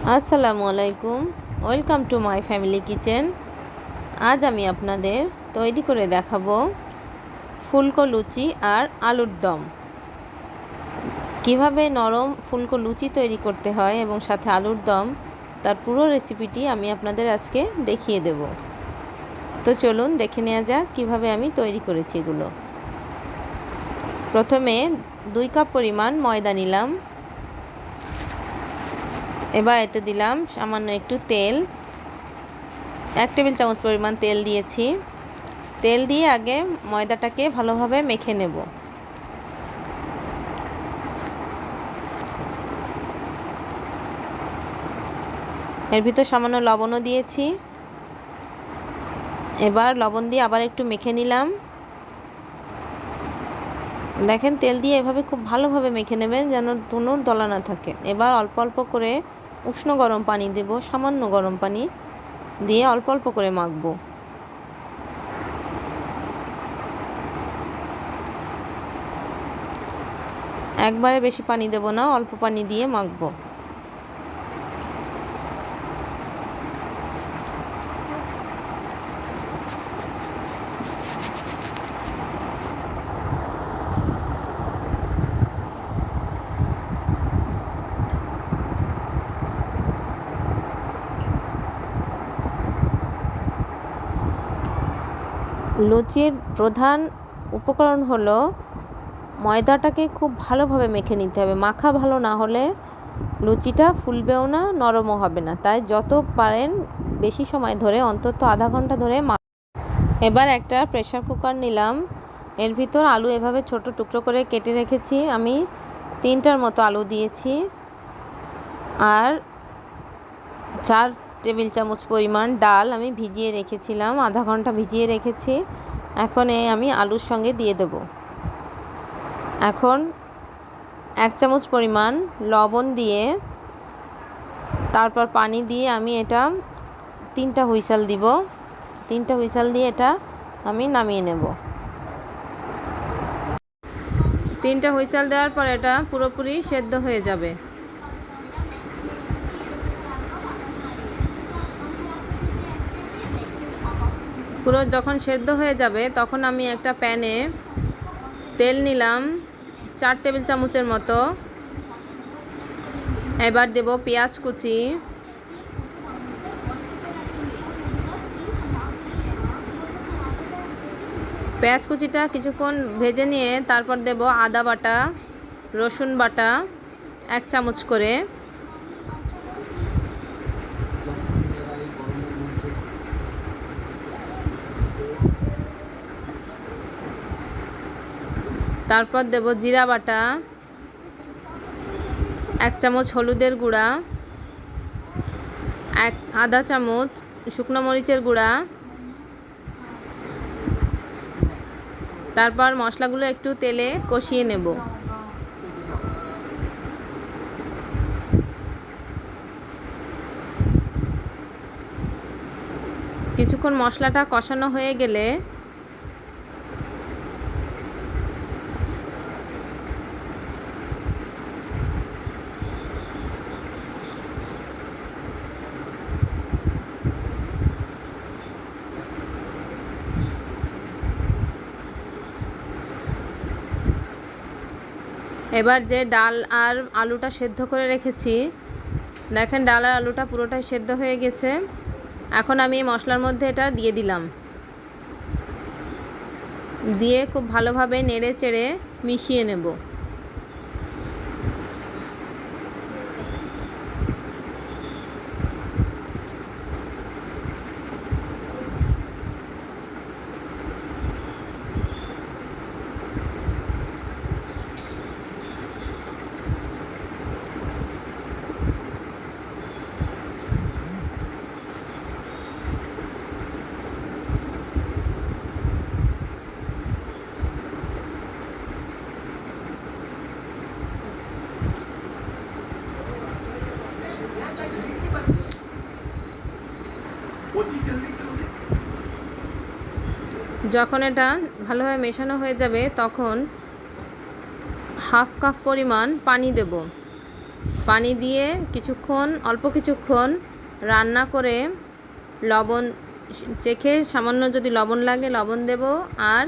আসসালামু আলাইকুম, welcome to my family kitchen. আজ আমি আপনাদের তৈরি করে দেখাবো ফুলকো লুচি আর আলুর দম। কিভাবে নরম ফুলকো লুচি তৈরি করতে হয় এবং সাথে আলুর দম, তার পুরো রেসিপিটি আমি আপনাদের আজকে দেখিয়ে দেব। তো চলুন দেখে নেওয়া যাক কীভাবে আমি তৈরি করেছি এগুলো। প্রথমে 2 কাপ পরিমাণ ময়দা নিলাম। এবার এতে দিলাম সামান্য একটু তেল, 1 টেবিল চামচ পরিমাণ তেল দিয়েছি। তেল দিয়ে আগে ময়দাটাকে ভালোভাবে মেখে নেব। এর ভিতর সামান্য লবণও দিয়েছি। এবার লবণ দিয়ে আবার একটু মেখে নিলাম। দেখেন, তেল দিয়ে এভাবে খুব ভালোভাবে মেখে নেবেন যেন কোনো দলা না থাকে। এবার অল্প অল্প করে উষ্ণ গরম পানি দেব, সামান্য গরম পানি দিয়ে অল্প অল্প করে মাখবো। একবারে বেশি পানি দেব না, অল্প পানি দিয়ে মাখবো। লুচির প্রধান উপকরণ হলো ময়দাটাকে খুব ভালোভাবে মেখে নিতে হবে। মাখা ভালো না হলে লুচিটা ফুলবেও না, নরমও হবে না। তাই যত পারেন বেশি সময় ধরে, অন্তত আধা ঘন্টা ধরে এবার একটা প্রেসার কুকার নিলাম। এর ভিতর আলু এভাবে ছোট টুকরো করে কেটে রেখেছি। আমি 3টার মতো আলু দিয়েছি আর 4 টেবিল চামচ পরিমাণ ডাল আমি ভিজিয়ে রেখেছিলাম, আধা ঘন্টা ভিজিয়ে রেখেছি। এখন আমি আলুর সঙ্গে দিয়ে দেব। এখন 1 চামচ পরিমাণ লবণ দিয়ে, তারপর পানি দিয়ে আমি এটা 3টা হুইসেল দিব। 3টা হুইসেল দিয়ে এটা আমি নামিয়ে নেব। 3টা হুইসেল দেওয়ার পর এটা পুরোপুরি সেদ্ধ হয়ে যাবে। পুরো যখন সেদ্ধ হয়ে যাবে তখন আমি একটা প্যানে তেল নিলাম 4 টেবিল চামচের মতো। এবার দেব পেঁয়াজ কুচি, পেঁয়াজ কুচিটা কিছুক্ষণ ভেজে নিয়ে তারপর দেব আদা বাটা, রসুন বাটা 1 চামচ করে। তারপর দেব জিরা বাটা, 1 চামচ হলুদের গুঁড়া, আধা চামচ শুকনো মরিচের গুঁড়া। তারপর মশলাগুলো একটু তেলে কষিয়ে নেব। কিছুক্ষণ মশলাটা কষানো হয়ে গেলে এবার যে ডাল আর আলুটা সেদ্ধ করে রেখেছি, দেখেন ডাল আর আলুটা পুরোটাই সেদ্ধ হয়ে গেছে। এখন আমি মশলার মধ্যে এটা দিয়ে দিলাম, দিয়ে খুব ভালোভাবে নেড়ে চেড়ে মিশিয়ে নেব। যখন এটা ভালোভাবে মেশানো হয়ে যাবে তখন 1/2 কাপ পরিমাণ পানি দেব। পানি দিয়ে অল্প কিছুক্ষণ রান্না করে লবণ চেখে সামান্য যদি লবণ লাগে লবণ দেব, আর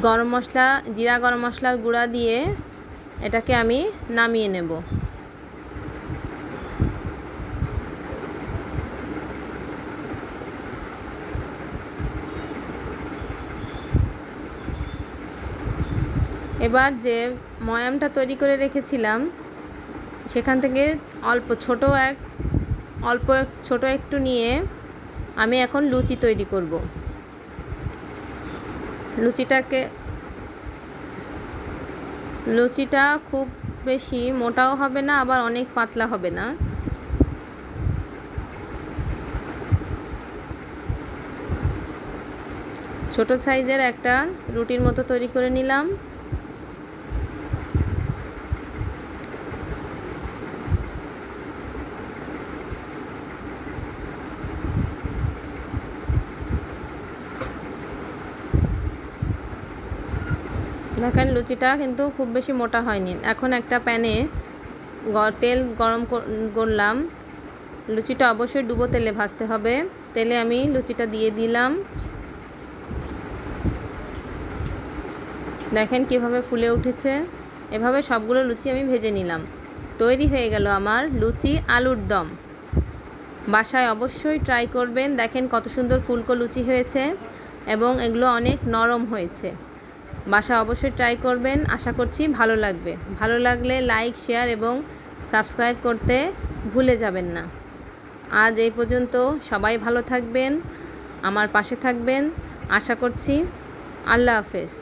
গরম মশলা, জিরা গরম মশলার গুঁড়া দিয়ে এটাকে আমি নামিয়ে নেব। এবার যে ময়ামটা তৈরি করে রেখেছিলাম সেখান থেকে অল্প ছোট একটু নিয়ে আমি এখন লুচি তৈরি করব। লুচিটা খুব বেশি মোটাও হবে না, আবার অনেক পাতলা হবে না। ছোট সাইজের একটা রুটির মতো তৈরি করে নিলাম। দেখেন লুচিটা কিন্তু খুব বেশি মোটা হয়নি। এখন একটা প্যানে তেল গরম করলাম। লুচিটা অবশ্যই ডুবো তেলে ভাজতে হবে। তেলে আমি লুচিটা দিয়ে দিলাম। দেখেন কিভাবে ফুলে উঠেছে। এভাবে সবগুলো লুচি আমি ভেজে নিলাম। তৈরি হয়ে গেল আমার লুচি আলুর দম। বাসায় অবশ্যই ট্রাই করবেন। দেখেন কত সুন্দর ফুলকো লুচি হয়েছে এবং এগুলো অনেক নরম হয়েছে। বাসায় অবশ্যই ট্রাই করবেন, আশা করছি ভালো লাগবে। ভালো লাগলে লাইক, শেয়ার এবং সাবস্ক্রাইব করতে ভুলে যাবেন না। আজ এই পর্যন্ত। সবাই ভালো থাকবেন, আমার পাশে থাকবেন, আশা করছি। আল্লাহ হাফেজ।